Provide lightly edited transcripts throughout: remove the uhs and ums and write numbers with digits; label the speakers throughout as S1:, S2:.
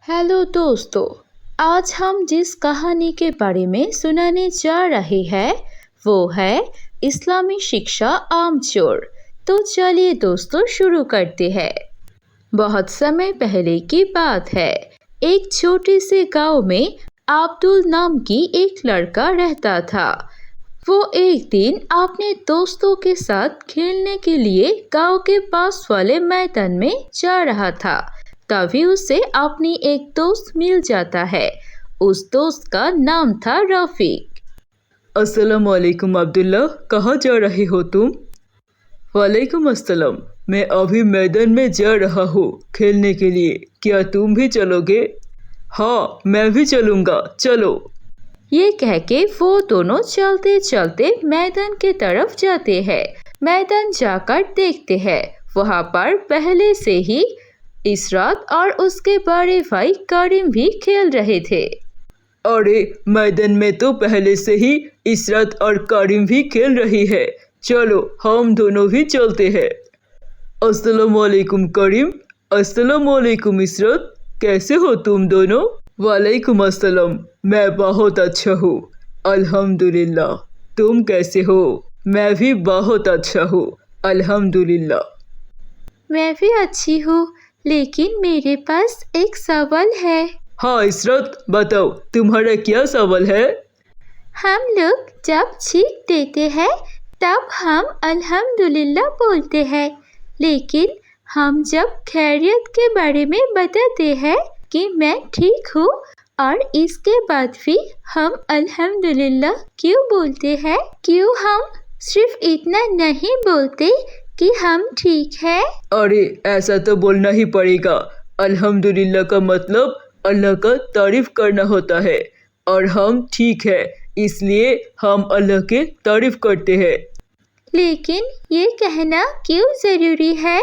S1: Hello दोस्तों, आज हम जिस कहानी के बारे में सुनाने जा रहे हैं वो है इस्लामी शिक्षा आम चोर। तो चलिए दोस्तों शुरू करते हैं। बहुत समय पहले की बात है। एक छोटे से गांव में अब्दुल नाम की एक लड़का रहता था। वो एक दिन अपने दोस्तों के साथ खेलने के लिए गांव के पास वाले मैदान में जा रहा था। तभी उसे अपनी एक दोस्त मिल जाता है। उस दोस्त का नाम था रफीक।
S2: अस्सलाम वालेकुम अब्दुल्ला, कहाँ जा रहे हो तुम? वालेकुम अस्सलाम, मैं अभी मैदान में जा रहा हूँ खेलने के लिए। क्या तुम भी चलोगे? हाँ, मैं भी चलूँगा, चलो।
S1: ये कह के वो दोनों चलते चलते मैदान की तरफ जाते हैं। मैदान जाकर देखते हैं वहाँ पर पहले से ही इशरत और उसके बड़े भाई करीम भी खेल रहे थे।
S2: अरे, मैदान में तो पहले से ही इशरत और करीम भी खेल रही है। चलो हम दोनों भी चलते हैं। अस्सलाम वालेकुम करीम, अस्सलाम वालेकुम इशरत, कैसे हो तुम दोनों? वालेकुम अस्सलाम, मैं बहुत अच्छा हूँ अल्हम्दुलिल्लाह। तुम कैसे हो? मैं भी बहुत अच्छा हूँ अल्हम्दुलिल्लाह।
S1: मैं भी अच्छी हूँ, लेकिन मेरे पास एक सवाल है।
S2: हाँ इशरत, बताओ तुम्हारा क्या सवाल है?
S1: हम लोग जब चीख देते हैं तब हम अल्हम्दुलिल्लाह बोलते हैं, लेकिन हम जब खैरियत के बारे में बताते हैं कि मैं ठीक हूँ और इसके बाद भी हम अल्हम्दुलिल्लाह क्यों बोलते हैं? क्यों हम सिर्फ इतना नहीं बोलते कि हम ठीक है?
S2: अरे, ऐसा तो बोलना ही पड़ेगा। अल्हम्दुलिल्लाह का मतलब अल्लाह का तारीफ करना होता है और हम ठीक है इसलिए हम अल्लाह के तारीफ करते हैं।
S1: लेकिन ये कहना क्यों जरूरी है,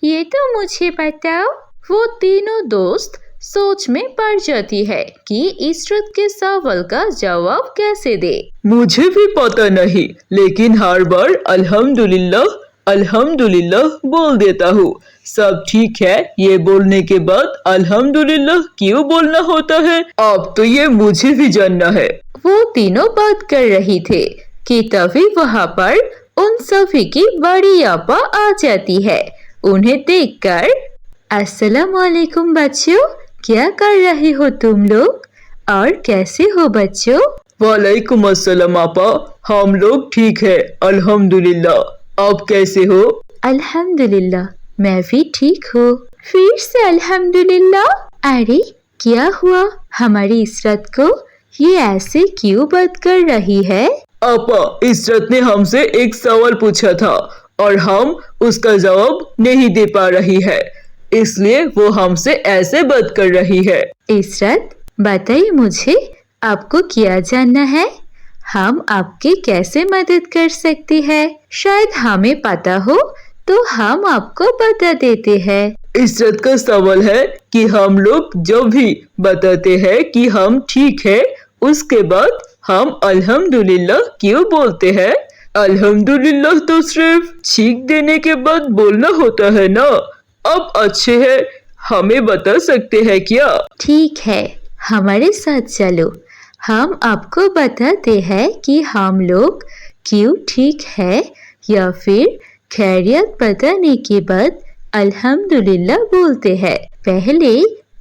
S1: ये तो मुझे बताओ। वो तीनों दोस्त सोच में पड़ जाती है कि इशरत के सवाल का जवाब कैसे दे।
S2: मुझे भी पता नहीं, लेकिन हर बार अल्हम्दुलिल्लाह अल्हम्दुलिल्लाह बोल देता हूँ। सब ठीक है ये बोलने के बाद अल्हम्दुलिल्लाह क्यों बोलना होता है, अब तो ये मुझे भी जानना है।
S1: वो तीनों बात कर रही थे कि तभी वहाँ पर उन सभी की बड़ी आपा आ जाती है। उन्हें देखकर, अस्सलाम वालेकुम बच्चों, क्या कर रहे हो तुम लोग और कैसे हो बच्चों?
S2: वालेकुम अस्सलाम आपा, हम लोग ठीक है अल्हम्दुलिल्लाह। आप कैसे हो?
S1: अल्हम्दुलिल्लाह, मैं भी ठीक हूँ। फिर से अल्हम्दुलिल्लाह। अरे क्या हुआ हमारी इशरत को? ये ऐसे क्यों बात कर रही है?
S2: आपा, इशरत ने हमसे एक सवाल पूछा था और हम उसका जवाब नहीं दे पा रही है, इसलिए वो हमसे ऐसे बात कर रही है।
S1: इशरत, बताइए मुझे, आपको क्या जानना है? हम आपकी कैसे मदद कर सकते हैं? शायद हमें पता हो तो हम आपको बता देते हैं।
S2: इशरत का सवाल है कि हम लोग जब भी बताते हैं कि हम ठीक है, उसके बाद हम अल्हम्दुलिल्लाह क्यों बोलते हैं? अल्हम्दुलिल्लाह तो सिर्फ चीख देने के बाद बोलना होता है ना। अब अच्छे है, हमें बता सकते हैं क्या?
S1: ठीक है, हमारे साथ चलो, हम आपको बताते हैं कि हम लोग क्यों ठीक है या फिर खैरियत बताने के बाद अल्हम्दुलिल्लाह बोलते हैं। पहले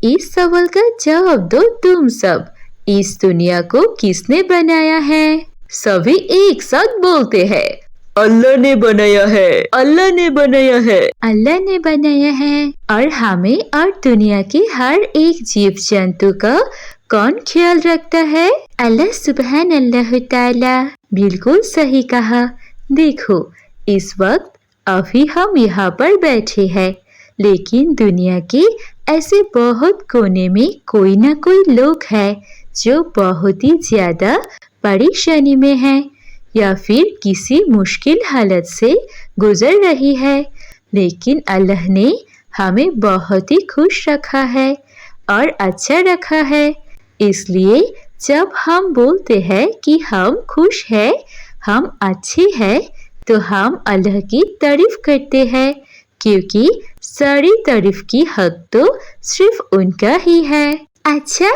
S1: इस सवाल का जवाब दो तुम सब। इस दुनिया को किसने बनाया है? सभी एक साथ बोलते हैं,
S2: अल्लाह ने बनाया है, अल्लाह ने बनाया है,
S1: अल्लाह ने बनाया है। और हमें और दुनिया के हर एक जीव जंतु का कौन ख्याल रखता है? अल्लाह सुब्हान अल्लाह ताला। बिल्कुल सही कहा। देखो, इस वक्त अभी हम यहाँ पर बैठे हैं, लेकिन दुनिया के ऐसे बहुत कोने में कोई ना कोई लोग है जो बहुत ही ज्यादा परेशानी में है या फिर किसी मुश्किल हालत से गुजर रही है, लेकिन अल्लाह ने हमें बहुत ही खुश रखा है और अच्छा रखा है। इसलिए जब हम बोलते हैं कि हम खुश हैं, हम अच्छे हैं, तो हम अल्लाह की तारीफ करते हैं, क्योंकि सारी तारीफ की हक तो सिर्फ उनका ही है। अच्छा,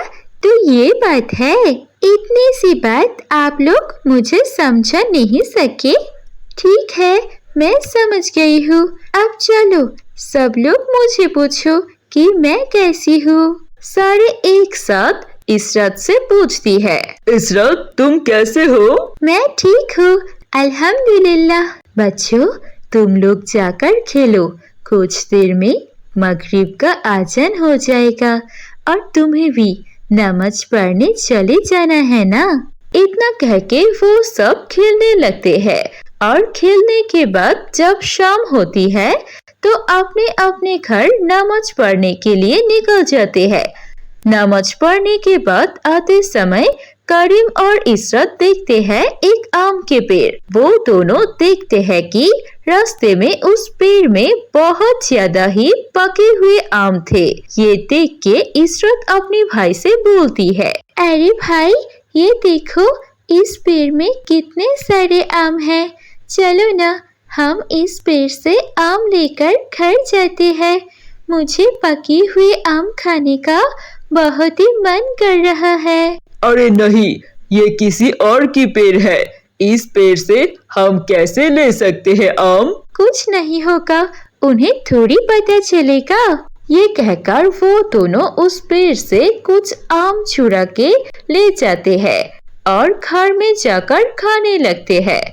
S1: तो ये बात है। इतनी सी बात आप लोग मुझे समझा नहीं सके। ठीक है, मैं समझ गई हूँ। अब चलो सब लोग मुझे पूछो कि मैं कैसी हूँ। सारे एक साथ इशरत से पूछती है।
S2: इशरत, तुम कैसे हो?
S1: मैं ठीक हूँ, अल्हम्दुलिल्लाह। बच्चों, तुम लोग जाकर खेलो। कुछ देर में मगरिब का आज़ान हो जाएगा और तुम्हें भी नमाज पढ़ने चले जाना है ना। इतना कह के वो सब खेलने लगते हैं और खेलने के बाद जब शाम होती है तो अपने अपने घर नमाज पढ़ने के लिए निकल जाते हैं। नमाज पढ़ने के बाद आते समय करीम और इशरत देखते हैं एक आम के पेड़। वो दोनों देखते हैं कि रास्ते में उस पेड़ में बहुत ज्यादा ही पके हुए आम थे। ये देख के इशरत अपने भाई से बोलती है, अरे भाई, ये देखो इस पेड़ में कितने सारे आम हैं। चलो ना, हम इस पेड़ से आम लेकर घर जाते हैं। मुझे पकी हुई आम खाने का बहुत ही मन कर रहा है।
S2: अरे नहीं, ये किसी और की पेड़ है। इस पेड़ से हम कैसे ले सकते हैं आम?
S1: कुछ नहीं होगा, उन्हें थोड़ी पता चलेगा। ये कहकर वो दोनों उस पेड़ से कुछ आम चुरा के ले जाते हैं और घर में जाकर खाने लगते हैं।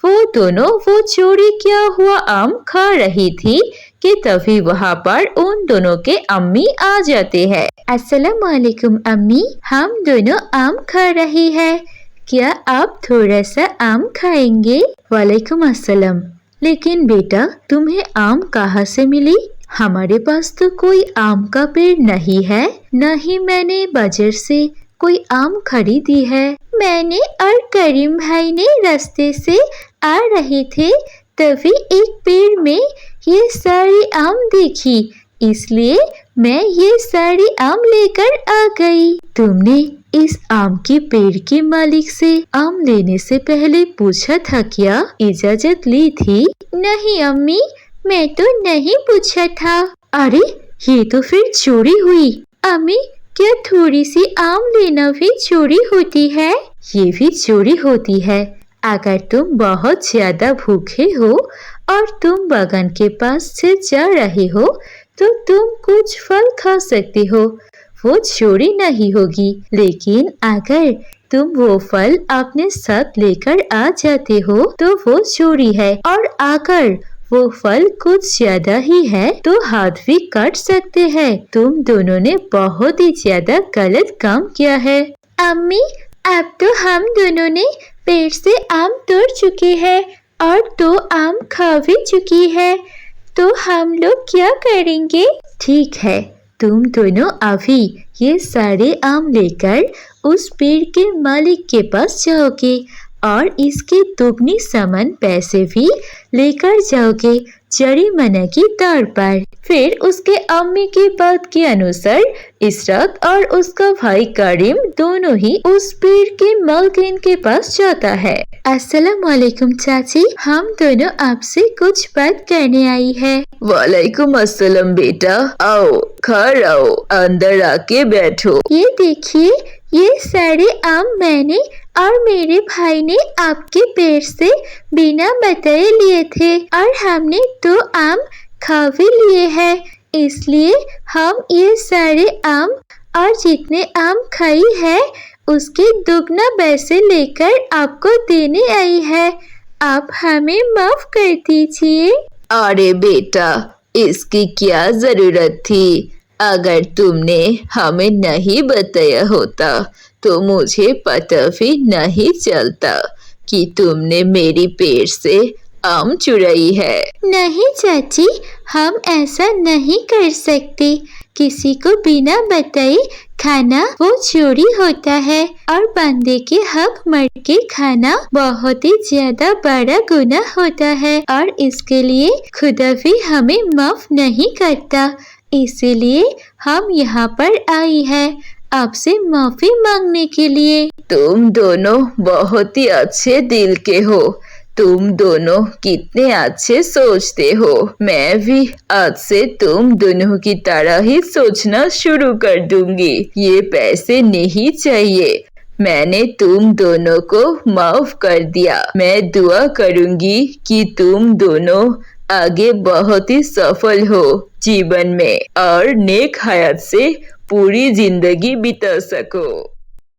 S1: वो दोनों वो चोरी किया हुआ आम खा रही थी कि तभी वहाँ पर उन दोनों के अम्मी आ जाते हैं। अस्सलाम वालेकुम अम्मी, हम दोनों आम खा रहे हैं, क्या आप थोड़ा सा आम खाएंगे? वालेकुम अस्सलाम। लेकिन बेटा, तुम्हें आम कहाँ से मिली? हमारे पास तो कोई आम का पेड़ नहीं है, न ही मैंने बाजार से कोई आम खरीदी है। मैंने और करीम भाई ने रास्ते से आ रहे थे, तभी एक पेड़ में ये सारी आम देखी, इसलिए मैं ये सारी आम लेकर आ गई। तुमने इस आम के पेड़ के मालिक से आम लेने से पहले पूछा था क्या? इजाजत ली थी? नहीं अम्मी, मैं तो नहीं पूछा था। अरे, ये तो फिर चोरी हुई। अम्मी, क्या थोड़ी सी आम लेना भी चोरी होती है? ये भी चोरी होती है। अगर तुम बहुत ज्यादा भूखे हो और तुम बागान के पास से जा रहे हो तो तुम कुछ फल खा सकते हो, वो चोरी नहीं होगी। लेकिन अगर तुम वो फल अपने साथ लेकर आ जाते हो तो वो चोरी है, और अगर वो फल कुछ ज्यादा ही है तो हाथ भी कट सकते हैं। तुम दोनों ने बहुत ही ज्यादा गलत काम किया है। अम्मी, अब तो हम दोनों ने पेड़ से आम तोड़ चुके हैं और 2 आम खा भी चुकी है, तो हम लोग क्या करेंगे? ठीक है, तुम दोनों अभी ये सारे आम लेकर उस पेड़ के मालिक के पास जाओगे और इसके दुगनी समान पैसे भी लेकर जाओगे जरिमाना की तौर पर। फिर उसके अम्मी की बात के अनुसार इशरत और उसका भाई करीम दोनों ही उस पेड़ के मालकिन के पास जाता है। अस्सलाम वालेकुम चाची, हम दोनों आपसे कुछ बात करने आई है।
S2: वालेकुम अस्सलाम बेटा, आओ घर आओ, अंदर आके बैठो।
S1: ये देखिए, ये सारे आम मैंने और मेरे भाई ने आपके पेड़ से बिना बताए लिए थे और हमने 2 आम खा भी लिए हैं, इसलिए हम ये सारे आम और जितने आम खाई है उसके दुगना पैसे लेकर आपको देने आई है। आप हमें माफ कर दीजिए।
S2: अरे बेटा, इसकी क्या जरूरत थी? अगर तुमने हमें नहीं बताया होता तो मुझे पता भी नहीं चलता कि तुमने मेरी पेड़ से आम चुराई है।
S1: नहीं चाची, हम ऐसा नहीं कर सकते। किसी को बिना बताए खाना वो चोरी होता है और बंदे के हक मर के खाना बहुत ही ज्यादा बड़ा गुनाह होता है और इसके लिए खुदा भी हमें माफ नहीं करता। इसीलिए हम यहाँ पर आई है आपसे माफी मांगने के लिए।
S2: तुम दोनों बहुत ही अच्छे दिल के हो।
S1: तुम दोनों कितने अच्छे सोचते हो। मैं भी आज से तुम दोनों की तरह ही सोचना शुरू कर दूंगी। ये पैसे नहीं चाहिए, मैंने तुम दोनों को माफ कर दिया। मैं दुआ करूंगी कि तुम दोनों आगे बहुत ही सफल हो जीवन में और नेक हयात से पूरी जिंदगी बिता सको।